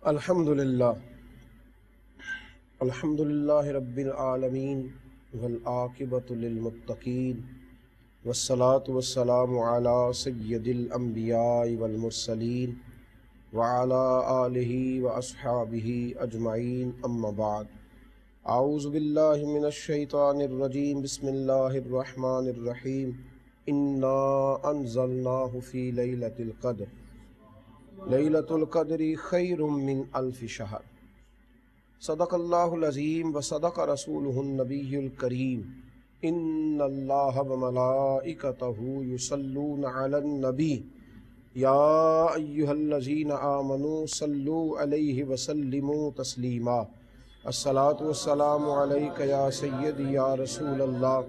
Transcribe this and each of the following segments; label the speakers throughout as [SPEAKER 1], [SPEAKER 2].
[SPEAKER 1] الحمدللہ رب العالمین والعاقبۃ للمتقین والصلاة والسلام علی سید الانبیاء والمرسلین وعلی آلہ واصحابہ اجمعین اما بعد اعوذ باللہ من الشیطان الرجیم بسم اللہ الرحمن الرحیم انا انزلناہ فی لیلۃ القدر لیلۃ القدر خیر من الف شہر صدق اللہ العظیم وصدق رسولہ النبی الکریم ان اللہ وملائکتہ یصلون علی النبی یا ایہا الذین آمنوا صلوا علیہ وسلموا تسلیما الصلاۃ والسلام علیک یا سیدی یا رسول اللہ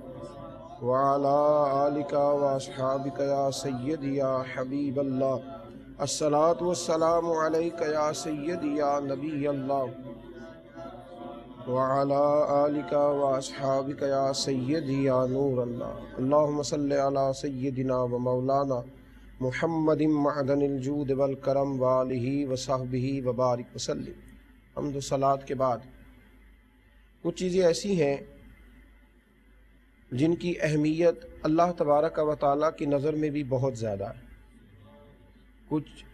[SPEAKER 1] وعلی آلک واصحابک یا سیدی یا حبیب اللہ الصلاۃ والسلام علیک یا سیدی یا نبی اللہ وعلی آلک واصحابک یا سیدی یا نور اللہ اللہم صلی علی سیدنا و مولانا محمد معدن الجود والکرم وآلہ وصحبہ وبارک وسلم۔ حمد و صلاۃ کے بعد کچھ چیزیں ایسی ہیں جن کی اہمیت اللہ تبارک و تعالیٰ کی نظر میں بھی بہت زیادہ ہے۔ کچھ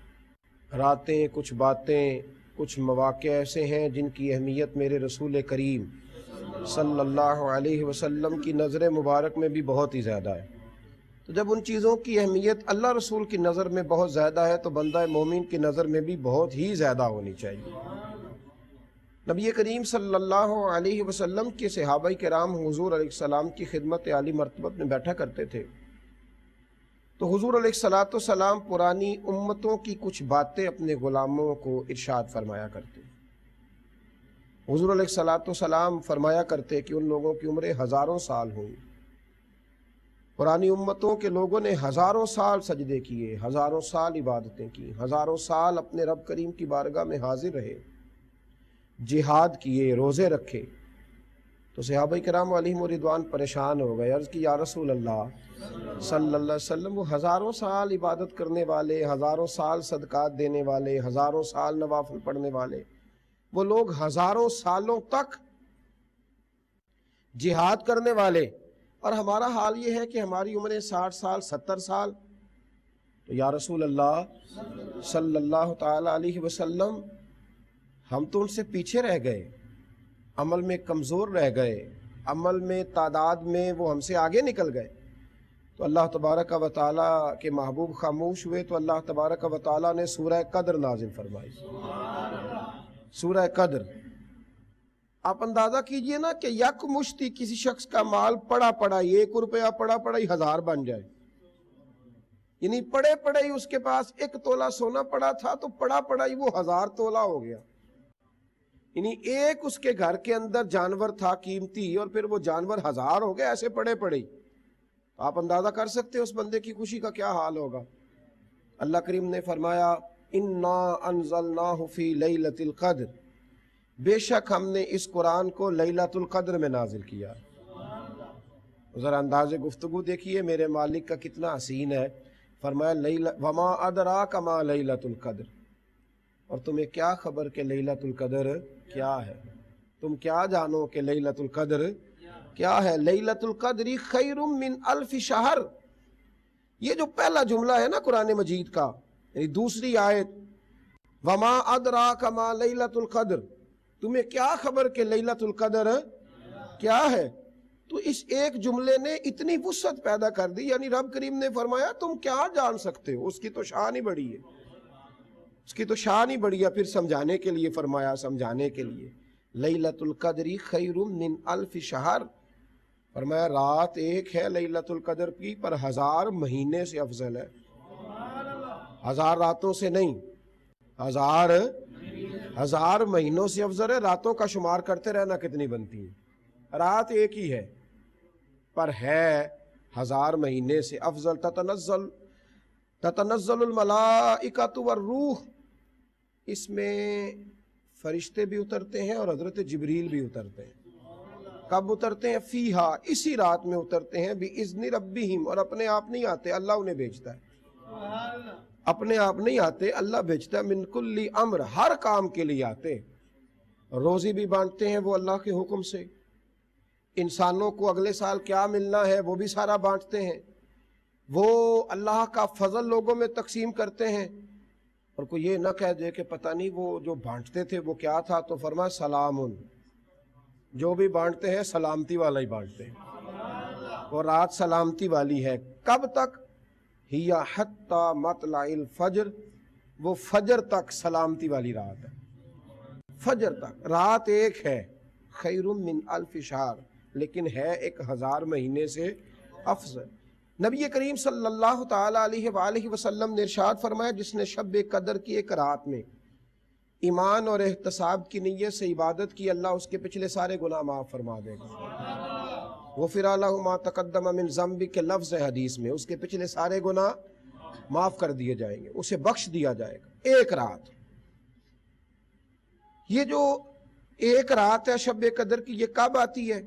[SPEAKER 1] راتیں، کچھ باتیں، کچھ مواقع ایسے ہیں جن کی اہمیت میرے رسول کریم صلی اللہ علیہ وسلم کی نظر مبارک میں بھی بہت ہی زیادہ ہے۔ تو جب ان چیزوں کی اہمیت اللہ رسول کی نظر میں بہت زیادہ ہے تو بندہ مومن کی نظر میں بھی بہت ہی زیادہ ہونی چاہیے۔ نبی کریم صلی اللہ علیہ وسلم کے صحابہ کرام حضور علیہ السلام کی خدمت عالی مرتبت میں بیٹھا کرتے تھے، تو حضور علیہ السلام پرانی امتوں کی کچھ باتیں اپنے غلاموں کو ارشاد فرمایا کرتے۔ حضور علیہ السلام فرمایا کرتے کہ ان لوگوں کی عمریں ہزاروں سال ہوئی۔ پرانی امتوں کے لوگوں نے ہزاروں سال سجدے کیے، ہزاروں سال عبادتیں کی، ہزاروں سال اپنے رب کریم کی بارگاہ میں حاضر رہے، جہاد کیے، روزے رکھے۔ تو صحابہ کرام علیہم رضوان پریشان ہو گئے، عرض کی یا رسول اللہ صلی اللہ علیہ وسلم، وہ ہزاروں سال عبادت کرنے والے، ہزاروں سال صدقات دینے والے، ہزاروں سال نوافل پڑھنے والے، وہ لوگ ہزاروں سالوں تک جہاد کرنے والے، اور ہمارا حال یہ ہے کہ ہماری عمریں 60 سال 70 سال۔ تو یا رسول اللہ صلی اللہ تعالی علیہ وسلم، ہم تو ان سے پیچھے رہ گئے، عمل میں کمزور رہ گئے، عمل میں تعداد میں وہ ہم سے آگے نکل گئے۔ تو اللہ تبارک و تعالیٰ کے محبوب خاموش ہوئے تو اللہ تبارک و تعالیٰ نے سورہ قدر نازل فرمائی۔ سورہ قدر، آپ اندازہ کیجئے نا کہ یک مشتی کسی شخص کا مال پڑا پڑا ہی 1 روپیہ پڑا پڑا ہی 1000 بن جائے، یعنی پڑے پڑے ہی اس کے پاس 1 تولہ سونا پڑا تھا تو پڑا پڑا ہی وہ 1000 تولہ ہو گیا، یعنی ایک اس کے گھر کے اندر جانور تھا قیمتی اور پھر وہ جانور 1000 ہو گئے ایسے پڑے پڑے ہی۔ آپ اندازہ کر سکتے اس بندے کی خوشی کا کیا حال ہوگا۔ اللہ کریم نے فرمایا انا انزلناہ فی لیلۃ القدر، بے شک ہم نے اس قرآن کو لیلۃ القدر میں نازل کیا۔ ذرا انداز گفتگو دیکھیے میرے مالک کا کتنا حسین ہے۔ فرمایا وما ادراک ما لیلۃ القدر، اور تمہیں کیا خبر کہ لیلۃ القدر کیا ہے، تم کیا جانو کہ لیلۃ القدر کیا ہے۔ لیلۃ القدر خیر من الف شہر، یہ جو پہلا جملہ ہے نا قرآن مجید کا، یعنی دوسری آیت وما ادراک ما لیلۃ القدر، تمہیں کیا خبر کہ لیلۃ القدر کیا ہے، تو اس ایک جملے نے اتنی وسعت پیدا کر دی، یعنی رب کریم نے فرمایا تم کیا جان سکتے ہو، اس کی تو شان ہی بڑی ہے، اس کی تو شان ہی بڑی ہے۔ پھر سمجھانے کے لیے فرمایا، سمجھانے کے لیے لیلۃ القدر خیر من الف شہر، فرمایا رات ایک ہے لیلۃ القدر کی پر 1000 مہینے سے افضل ہے۔ 1000 راتوں سے نہیں، 1000 مہینوں سے افضل ہے۔ راتوں کا شمار کرتے رہنا کتنی بنتی ہیں، رات ایک ہی ہے پر ہے 1000 مہینے سے افضل۔ تتنزل الملائکۃ والروح، اس میں فرشتے بھی اترتے ہیں اور حضرت جبریل بھی اترتے ہیں۔ کب اترتے ہیں؟ فیہا، اسی رات میں اترتے ہیں، بِإِذْنِ رَبِّهِمْ، اور اپنے آپ نہیں آتے، اللہ انہیں بھیجتا ہے۔ اپنے آپ نہیں آتے، اللہ بھیجتا ہے، من کل امر، ہر کام کے لیے آتے۔ روزی بھی بانٹتے ہیں وہ اللہ کے حکم سے، انسانوں کو اگلے سال کیا ملنا ہے وہ بھی سارا بانٹتے ہیں، وہ اللہ کا فضل لوگوں میں تقسیم کرتے ہیں۔ اور کوئی یہ نہ کہہ دے کہ پتہ نہیں وہ جو بانٹتے تھے وہ کیا تھا، تو فرمایا سلامن، جو بھی بانٹتے ہیں سلامتی والا ہی بانٹتے ہیں، اور رات سلامتی والی ہے۔ کب تک؟ ہیا حتی مطلع الفجر، وہ فجر تک سلامتی والی رات ہے، فجر تک۔ رات ایک ہے، خیر من الف شہر، لیکن ہے 1000 مہینے سے افضل۔ نبی کریم صلی اللہ تعالی علیہ وآلہ وسلم نے ارشاد فرمایا، جس نے شب قدر کی ایک رات میں ایمان اور احتساب کی نیت سے عبادت کی، اللہ اس کے پچھلے سارے گناہ معاف فرما دے گا۔ غفر لہ ما تقدم من ذنب، کے لفظ ہے حدیث میں، اس کے پچھلے سارے گناہ معاف کر دیے جائیں گے، اسے بخش دیا جائے گا۔ ایک رات، یہ جو ایک رات ہے شب قدر کی، یہ کب آتی ہے؟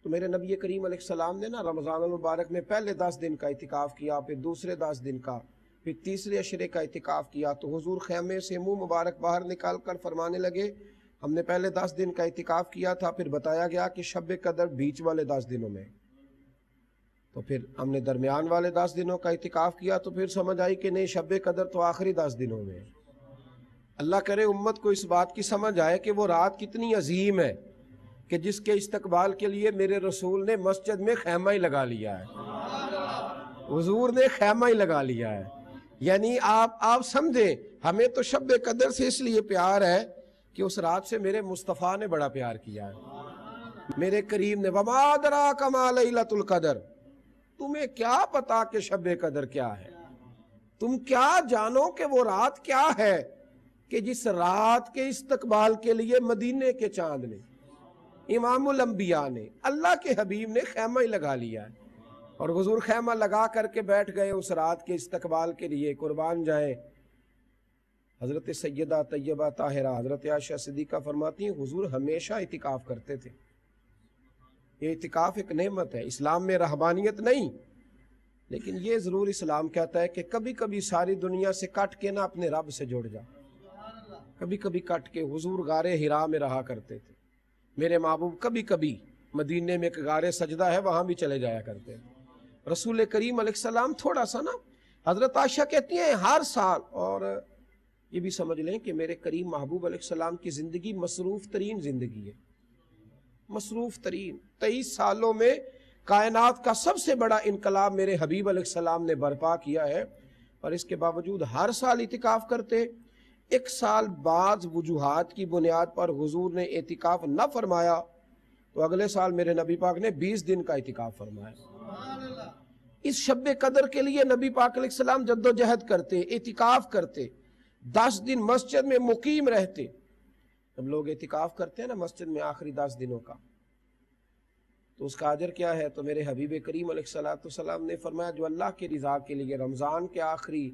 [SPEAKER 1] تو میرے نبی کریم علیہ السلام نے نا رمضان المبارک میں پہلے 10 دن کا اعتکاف کیا، پھر دوسرے 10 دن کا، پھر تیسرے عشرے کا اعتکاف کیا، تو حضور خیمے سے منہ مبارک باہر نکال کر فرمانے لگے، ہم نے پہلے 10 دن کا اعتکاف کیا تھا، پھر بتایا گیا کہ شب قدر بیچ والے 10 دنوں میں، تو پھر ہم نے درمیان والے 10 دنوں کا اعتکاف کیا، تو پھر سمجھ آئی کہ نہیں، شب قدر تو آخری 10 دنوں میں۔ اللہ کرے امت کو اس بات کی سمجھ آئے کہ وہ رات کتنی عظیم ہے، کہ جس کے استقبال کے لیے میرے رسول نے مسجد میں خیمہ ہی لگا لیا ہے، حضور نے خیمہ ہی لگا لیا ہے۔ یعنی آپ سمجھیں، ہمیں تو شب قدر سے اس لیے پیار ہے کہ اس رات سے میرے مصطفیٰ نے بڑا پیار کیا ہے، میرے کریم نے۔ وما ادراک ما لیلۃ القدر، تمہیں کیا پتا کہ شب قدر کیا ہے، تم کیا جانو کہ وہ رات کیا ہے، کہ جس رات کے استقبال کے لیے مدینے کے چاند نے، امام الانبیاء نے، اللہ کے حبیب نے خیمہ ہی لگا لیا ہے، اور حضور خیمہ لگا کر کے بیٹھ گئے اس رات کے استقبال کے لیے۔ قربان جائے حضرت سیدہ طیبہ طاہرہ حضرت عائشہ صدیقہ فرماتی ہیں، حضور ہمیشہ اعتکاف کرتے تھے۔ یہ اعتکاف ایک نعمت ہے، اسلام میں رہبانیت نہیں، لیکن یہ ضرور اسلام کہتا ہے کہ کبھی کبھی ساری دنیا سے کٹ کے نہ اپنے رب سے جڑ جا، کبھی کبھی کٹ کے۔ حضور غار حرا میں رہا کرتے تھے، میرے محبوب کبھی کبھی مدینے میں ایک غار سجدہ ہے وہاں بھی چلے جایا کرتے ہیں۔ رسول کریم علیہ السلام تھوڑا سا نا، حضرت عائشہ کہتی ہیں ہر سال، اور یہ بھی سمجھ لیں کہ میرے کریم محبوب علیہ السلام کی زندگی مصروف ترین زندگی ہے، مصروف ترین۔ 23 سالوں میں کائنات کا سب سے بڑا انقلاب میرے حبیب علیہ السلام نے برپا کیا ہے، اور اس کے باوجود ہر سال اعتکاف کرتے۔ ایک سال بعض وجوہات کی بنیاد پر حضور نے اعتکاف نہ فرمایا، تو اگلے سال میرے نبی پاک نے 20 دن کا اعتکاف فرمایا۔ اس شب قدر کے لیے نبی پاک علیہ السلام جد و جہد کرتے، اعتکاف کرتے، 10 دن مسجد میں مقیم رہتے۔ جب لوگ اعتکاف کرتے ہیں نا مسجد میں آخری 10 دنوں کا، تو اس کا اجر کیا ہے؟ تو میرے حبیب کریم علیہ السلام نے فرمایا، جو اللہ کی رضا کے لیے رمضان کے آخری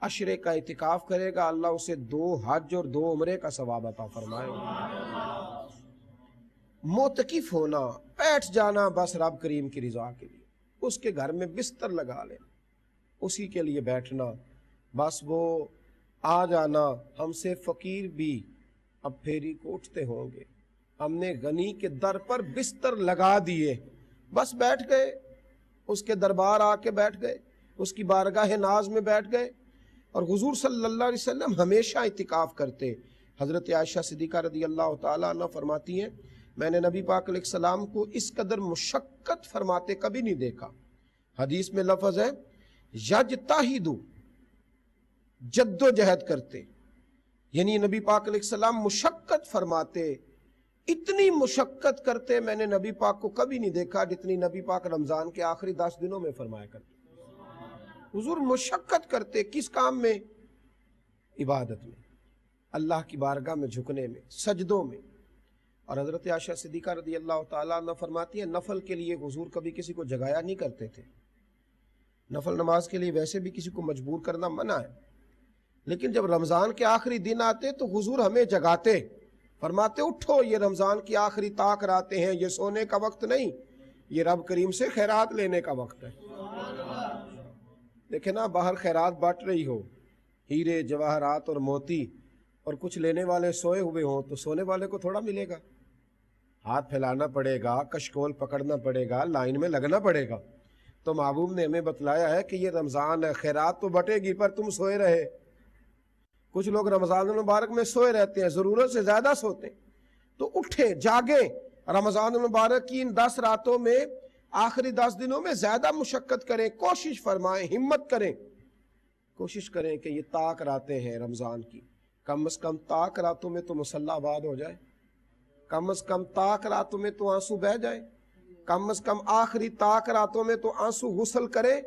[SPEAKER 1] عشرے کا اعتکاف کرے گا، اللہ اسے 2 حج اور 2 عمرے کا ثواب عطا فرمائے گا۔ معتکف ہونا، بیٹھ جانا بس رب کریم کی رضا کے لیے، اس کے گھر میں بستر لگا لینا، اسی کے لیے بیٹھنا، بس وہ آ جانا۔ ہم سے فقیر بھی اب پھیری کوٹتے ہوں گے، ہم نے غنی کے در پر بستر لگا دیے، بس بیٹھ گئے، اس کے دربار آ کے بیٹھ گئے، اس کی بارگاہ ناز میں بیٹھ گئے۔ اور حضور صلی اللہ علیہ وسلم ہمیشہ اعتکاف کرتے۔ حضرت عائشہ صدیقہ رضی اللہ تعالیٰ عنہ فرماتی ہیں، میں نے نبی پاک علیہ السلام کو اس قدر مشقت فرماتے کبھی نہیں دیکھا۔ حدیث میں لفظ ہے یجتہدو، جد و جہد کرتے، یعنی نبی پاک علیہ السلام مشقت فرماتے، اتنی مشقت کرتے میں نے نبی پاک کو کبھی نہیں دیکھا جتنی نبی پاک رمضان کے آخری 10 دنوں میں فرمایا کرتے۔ حضور مشقت کرتے، کس کام میں؟ عبادت میں، اللہ کی بارگاہ میں جھکنے میں، سجدوں میں۔ اور حضرت عائشہ صدیقہ رضی اللہ تعالیٰ عنہ فرماتی ہیں، نفل کے لیے حضور کبھی کسی کو جگایا نہیں کرتے تھے، نفل نماز کے لیے ویسے بھی کسی کو مجبور کرنا منع ہے، لیکن جب رمضان کے آخری دن آتے تو حضور ہمیں جگاتے، فرماتے اٹھو، یہ رمضان کی آخری طاق راتیں ہیں، یہ سونے کا وقت نہیں، یہ رب کریم سے خیرات لینے کا وقت ہے۔ دیکھیں نا باہر خیرات بانٹ رہی ہو، ہیرے جواہرات اور موتی، اور کچھ لینے والے سوئے ہوئے ہوں تو سونے والے کو تھوڑا ملے گا؟ ہاتھ پھیلانا پڑے گا، کشکول پکڑنا پڑے گا، لائن میں لگنا پڑے گا۔ تو محبوب نے ہمیں بتلایا ہے کہ یہ رمضان ہے، خیرات تو بٹے گی پر تم سوئے رہے۔ کچھ لوگ رمضان المبارک میں سوئے رہتے ہیں، ضرورت سے زیادہ سوتے ہیں، تو اٹھیں جاگیں، رمضان المبارک کی ان 10 راتوں میں، آخری 10 دنوں میں زیادہ مشقت کریں، کوشش فرمائیں، ہمت کریں، کوشش کریں کہ یہ طاق راتیں ہیں رمضان کی، کم از کم طاق راتوں میں تو مصلی آباد ہو جائے، کم از کم طاق راتوں میں تو آنسو بہہ جائے، کم از کم آخری طاق راتوں میں تو آنسو غسل کرے،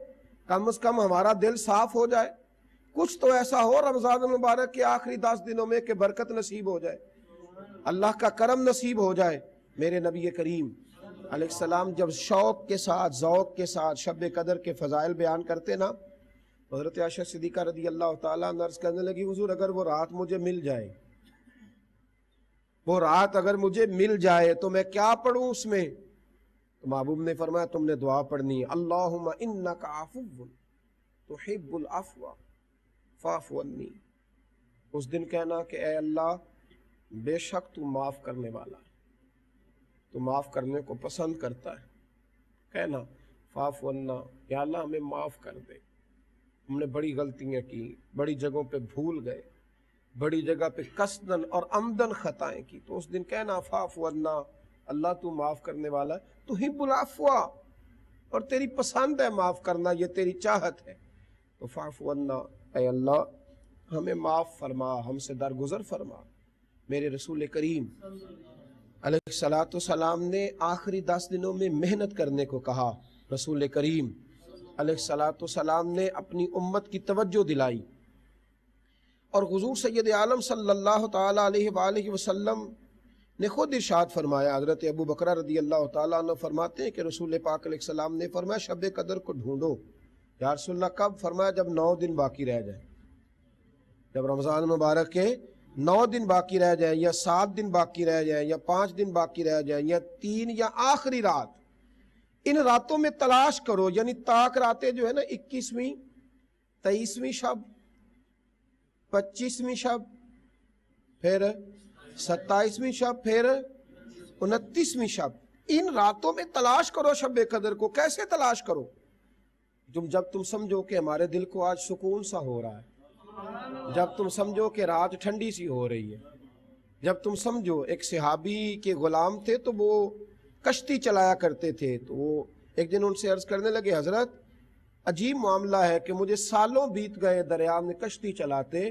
[SPEAKER 1] کم از کم ہمارا دل صاف ہو جائے، کچھ تو ایسا ہو رمضان المبارک کے آخری 10 دنوں میں کہ برکت نصیب ہو جائے، اللہ کا کرم نصیب ہو جائے۔ میرے نبی کریم علیہ السلام جب شوق کے ساتھ، ذوق کے ساتھ شب قدر کے فضائل بیان کرتے نا، حضرت عائشہ صدیقہ رضی اللہ تعالیٰ عنہ عرض کرنے لگی، حضور اگر وہ رات مجھے مل جائے، وہ رات اگر مجھے مل جائے تو میں کیا پڑھوں اس میں؟ تو محبوب نے فرمایا تم نے دعا پڑھنی ہے، اللہم انک عفو تحب العفو فاعف عنی۔ اس دن کہنا کہ اے اللہ بے شک تو معاف کرنے والا ہے، تو معاف کرنے کو پسند کرتا ہے، کہنا فاعف عنا، یا اللہ ہمیں معاف کر دے، ہم نے بڑی غلطیاں کی، بڑی جگہوں پہ بھول گئے، بڑی جگہ پہ قصدن اور عمدن خطائیں کی، تو اس دن کہنا فاعف عنا، اللہ تو معاف کرنے والا ہے، تحب العفو، اور تیری پسند ہے معاف کرنا، یہ تیری چاہت ہے، تو فاعف عنا، اے اللہ ہمیں معاف فرما، ہم سے درگزر فرما۔ میرے رسول کریم علیہ السلام نے آخری 10 دنوں میں محنت کرنے کو کہا، رسول کریم علیہ السلام نے اپنی امت کی توجہ دلائی، اور حضور سید عالم صلی اللہ تعالیٰ علیہ وآلہ وسلم نے خود ارشاد فرمایا، حضرت ابو بکر رضی اللہ تعالیٰ عنہ فرماتے ہیں کہ رسول پاک علیہ السلام نے فرمایا شب قدر کو ڈھونڈو۔ یا رسول اللہ کب؟ فرمایا جب 9 دن باقی رہ جائیں، جب رمضان مبارک کے 9 دن باقی رہ جائیں، یا 7 دن باقی رہ جائیں، یا 5 دن باقی رہ جائیں، یا 3 یا آخری رات، ان راتوں میں تلاش کرو، یعنی طاق راتیں جو ہے نا، 21ویں 23ویں شب، 25ویں شب، پھر 27ویں شب، پھر 29ویں شب، ان راتوں میں تلاش کرو شب قدر کو۔ کیسے تلاش کرو؟ جب تم سمجھو کہ ہمارے دل کو آج سکون سا ہو رہا ہے، جب تم سمجھو کہ رات ٹھنڈی سی ہو رہی ہے، جب تم سمجھو ایک صحابی کے غلام تھے تو وہ کشتی چلایا کرتے تھے، تو وہ ایک دن ان سے عرض کرنے لگے حضرت عجیب معاملہ ہے کہ مجھے سالوں بیت گئے دریا میں کشتی چلاتے،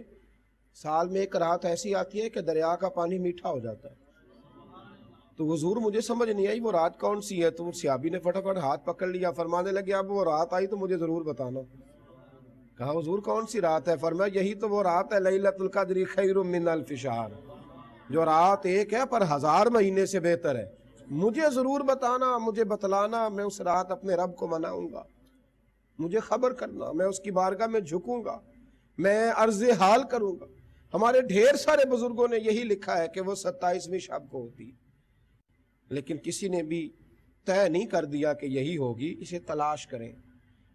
[SPEAKER 1] سال میں ایک رات ایسی آتی ہے کہ دریا کا پانی میٹھا ہو جاتا ہے، تو حضور مجھے سمجھ نہیں آئی وہ رات کون سی ہے۔ تو وہ صحابی نے فٹافٹ ہاتھ پکڑ لیا، فرمانے لگے اب وہ رات آئی تو مجھے ضرور بتانا۔ کہا حضور کون سی رات ہے؟ فرمایا یہی تو وہ رات ہے لیلۃ القدر خیر من الف شہر، جو رات ایک ہے پر 1000 مہینے سے بہتر ہے، مجھے ضرور بتانا، مجھے بتلانا، میں اس رات اپنے رب کو مناؤں گا، مجھے خبر کرنا، میں اس کی بارگاہ میں جھکوں گا، میں عرض حال کروں گا۔ ہمارے ڈھیر سارے بزرگوں نے یہی لکھا ہے کہ وہ 27ویں شب کو ہوتی، لیکن کسی نے بھی طے نہیں کر دیا کہ یہی ہوگی، اسے تلاش کریں۔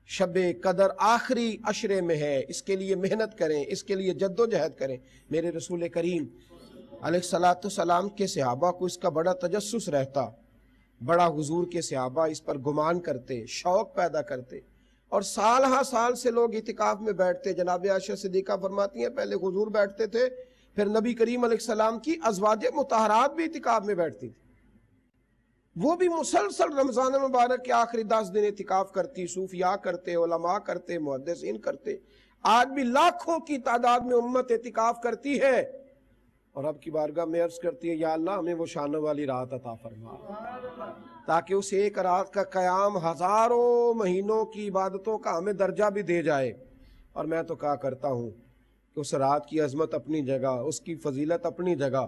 [SPEAKER 1] شب قدر آخری عشرے میں ہے، اس کے لیے محنت کریں، اس کے لیے جد و جہد کریں۔ میرے رسول کریم علیہ السلام کے صحابہ کو اس کا بڑا تجسس رہتا، بڑا حضور کے صحابہ اس پر گمان کرتے، شوق پیدا کرتے، اور سال ہاں سال سے لوگ اعتکاف میں بیٹھتے۔ جناب عائشہ صدیقہ فرماتی ہیں پہلے حضور بیٹھتے تھے، پھر نبی کریم علیہ السلام کی ازواج مطہرات بھی اعتکاف میں بیٹھتی تھی، وہ بھی مسلسل رمضان المبارک کے آخری 10 دن اعتکاف کرتی، صوفیاء کرتے، علماء کرتے، محدثین کرتے۔ آج بھی لاکھوں کی تعداد میں امت اعتکاف کرتی ہے، اور اب کی بارگاہ میں عرض کرتی ہے یا اللہ ہمیں وہ شان والی رات عطا فرما، تاکہ اس ایک رات کا قیام ہزاروں مہینوں کی عبادتوں کا ہمیں درجہ بھی دے جائے۔ اور میں تو کہا کرتا ہوں کہ اس رات کی عظمت اپنی جگہ، اس کی فضیلت اپنی جگہ،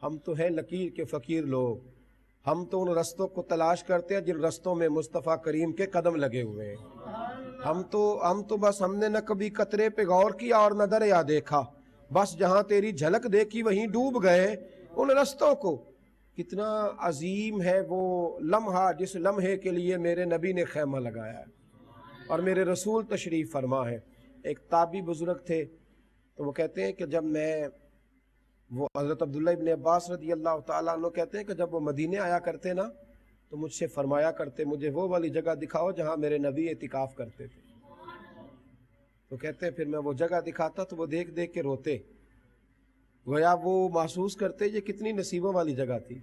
[SPEAKER 1] ہم تو ہیں لکیر کے فقیر لوگ، ہم تو ان رستوں کو تلاش کرتے ہیں جن رستوں میں مصطفیٰ کریم کے قدم لگے ہوئے ہیں۔ ہم تو بس ہم نے نہ کبھی قطرے پہ غور کیا اور نہ دریا دیکھا، بس جہاں تیری جھلک دیکھی وہیں ڈوب گئے ان رستوں کو۔ کتنا عظیم ہے وہ لمحہ جس لمحے کے لیے میرے نبی نے خیمہ لگایا ہے، اور میرے رسول تشریف فرما ہے۔ ایک تابعی بزرگ تھے، تو وہ کہتے ہیں کہ جب وہ حضرت عبداللہ ابن عباس رضی اللہ تعالیٰ عنہ کہتے ہیں کہ جب وہ مدینے آیا کرتے نا تو مجھ سے فرمایا کرتے مجھے وہ والی جگہ دکھاؤ جہاں میرے نبی اعتکاف کرتے تھے۔ تو کہتے ہیں پھر میں وہ جگہ دکھاتا تو وہ دیکھ دیکھ کے روتے، گویا وہ محسوس کرتے یہ کتنی نصیبوں والی جگہ تھی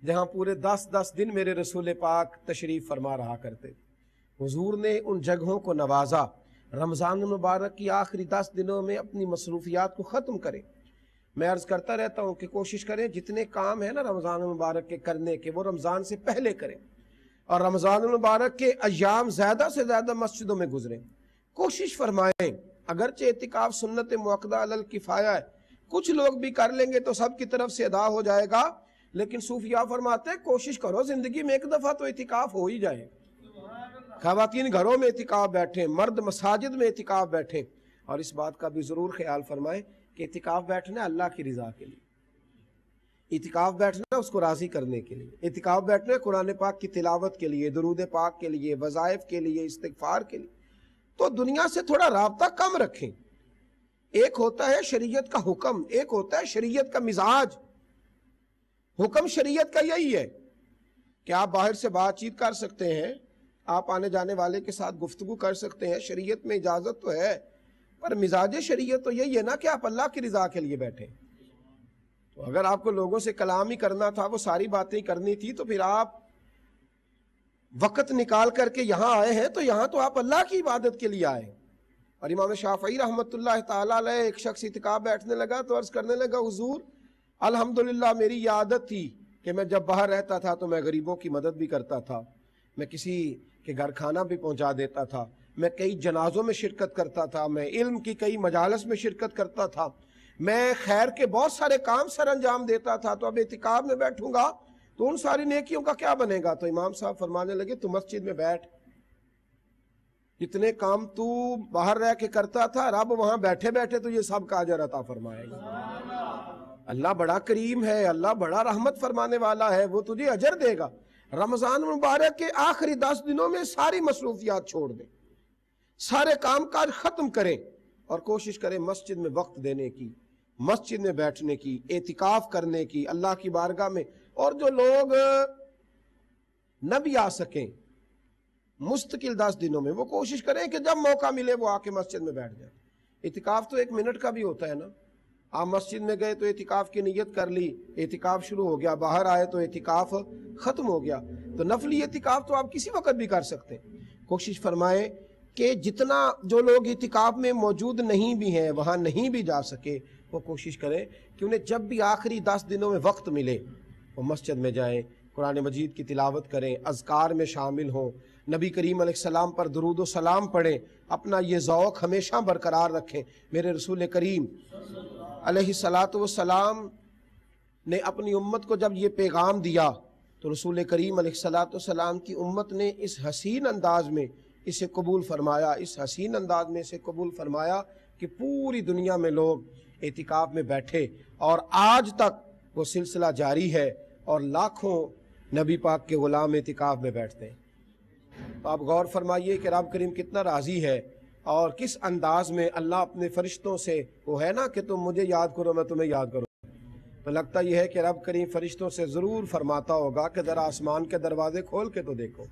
[SPEAKER 1] جہاں پورے 10 دن میرے رسول پاک تشریف فرما رہا کرتے۔ حضور نے ان جگہوں کو نوازا۔ رمضان المبارک کی آخری 10 دنوں میں اپنی مصروفیات کو ختم کریں۔ میں عرض کرتا رہتا ہوں کہ کوشش کریں جتنے کام ہیں نا رمضان المبارک کے کرنے کے وہ رمضان سے پہلے کریں، اور رمضان المبارک کے ایام زیادہ سے زیادہ مسجدوں میں گزریں۔ کوشش فرمائیں، اگرچہ اعتکاف سنت مؤکدہ علی الکفایہ ہے، کچھ لوگ بھی کر لیں گے تو سب کی طرف سے ادا ہو جائے گا، لیکن صوفیاء فرماتے ہیں کوشش کرو زندگی میں ایک دفعہ تو اعتکاف ہو ہی جائے۔ خواتین گھروں میں اعتکاف بیٹھیں، مرد مساجد میں اعتکاف بیٹھیں، اور اس بات کا بھی ضرور خیال فرمائیں کہ اعتکاف بیٹھنا اللہ کی رضا کے لیے، اعتکاف بیٹھنا اس کو راضی کرنے کے لیے، اعتکاف بیٹھنا قرآن پاک کی تلاوت کے لیے، درود پاک کے لیے، وظائف کے لیے، استغفار کے لیے۔ تو دنیا سے تھوڑا رابطہ کم رکھیں۔ ایک ہوتا ہے شریعت کا حکم، ایک ہوتا ہے شریعت کا مزاج۔ حکم شریعت کا یہی ہے کہ آپ باہر سے بات چیت کر سکتے ہیں، آپ آنے جانے والے کے ساتھ گفتگو کر سکتے ہیں، شریعت میں اجازت تو ہے، پر مزاج شریعت تو یہی ہے نا کہ آپ اللہ کی رضا کے لیے بیٹھیں۔ تو اگر آپ کو لوگوں سے کلام ہی کرنا تھا، وہ ساری باتیں کرنی تھی، تو پھر آپ وقت نکال کر کے یہاں آئے ہیں تو یہاں تو آپ اللہ کی عبادت کے لیے آئے۔ اور امام شافعی رحمۃ اللہ تعالیٰ علیہ ایک شخص اعتکاف بیٹھنے لگا تو عرض کرنے لگا حضور الحمدللہ میری یہ عادت تھی کہ میں جب باہر رہتا تھا تو میں غریبوں کی مدد بھی کرتا تھا، میں کسی کے گھر کھانا بھی پہنچا دیتا تھا، میں کئی جنازوں میں شرکت کرتا تھا، میں علم کی کئی مجالس میں شرکت کرتا تھا، میں خیر کے بہت سارے کام سر انجام دیتا تھا، تو اب اعتکاف میں بیٹھوں گا تو ان ساری نیکیوں کا کیا بنے گا؟ تو امام صاحب فرمانے لگے تو مسجد میں بیٹھ، جتنے کام تو باہر رہ کے کرتا تھا رب وہاں بیٹھے بیٹھے تو یہ سب کا اجر عطا فرمائے گا۔ اللہ بڑا کریم ہے، اللہ بڑا رحمت فرمانے والا ہے، وہ تجھے اجر دے گا۔ رمضان مبارک کے آخری 10 دنوں میں ساری مصروفیات چھوڑ دیں، سارے کام کاج ختم کریں، اور کوشش کریں مسجد میں وقت دینے کی، مسجد میں بیٹھنے کی، اعتکاف کرنے کی اللہ کی بارگاہ میں۔ اور جو لوگ نہ بھی آ سکیں مستقل 10 دنوں میں، وہ کوشش کریں کہ جب موقع ملے وہ آ کے مسجد میں بیٹھ جائیں۔ اعتکاف تو 1 منٹ کا بھی ہوتا ہے نا، آپ مسجد میں گئے تو اعتکاف کی نیت کر لی، اعتکاف شروع ہو گیا، باہر آئے تو اعتکاف ختم ہو گیا۔ تو نفلی اعتکاف تو آپ کسی وقت بھی کر سکتے ہیں۔ کوشش فرمائیں کہ جتنا جو لوگ اعتکاف میں موجود نہیں بھی ہیں، وہاں نہیں بھی جا سکے، وہ کوشش کریں کہ انہیں جب بھی آخری 10 دنوں میں وقت ملے وہ مسجد میں جائیں، قرآن مجید کی تلاوت کریں، اذکار میں شامل ہوں، نبی کریم علیہ السلام پر درود و سلام پڑھیں، اپنا یہ ذوق ہمیشہ برقرار رکھیں۔ میرے رسول کریم علیہ السلام نے اپنی امت کو جب یہ پیغام دیا تو رسول کریم علیہ السلام کی امت نے اس حسین انداز میں اسے قبول فرمایا، اس حسین انداز میں اسے قبول فرمایا کہ پوری دنیا میں لوگ اعتکاف میں بیٹھے، اور آج تک وہ سلسلہ جاری ہے، اور لاکھوں نبی پاک کے غلام اعتکاف میں بیٹھتے ہیں۔ تو آپ غور فرمائیے کہ رب کریم کتنا راضی ہے، اور کس انداز میں اللہ اپنے فرشتوں سے، وہ ہے نا کہ تم مجھے یاد کرو میں تمہیں یاد کروں، تو لگتا یہ ہے کہ رب کریم فرشتوں سے ضرور فرماتا ہوگا کہ ذرا آسمان کے دروازے کھول کے تو دیکھو،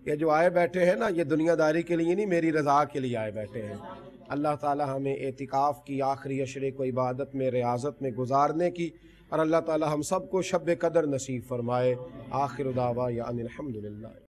[SPEAKER 1] یہ جو آئے بیٹھے ہیں نا یہ دنیا داری کے لیے نہیں، میری رضا کے لیے آئے بیٹھے ہیں۔ اللہ تعالی ہمیں اعتکاف کی آخری عشرے کو عبادت میں، ریاضت میں گزارنے کی، اور اللہ تعالی ہم سب کو شب قدر نصیب فرمائے۔ آخر دعوانا ان الحمدللہ۔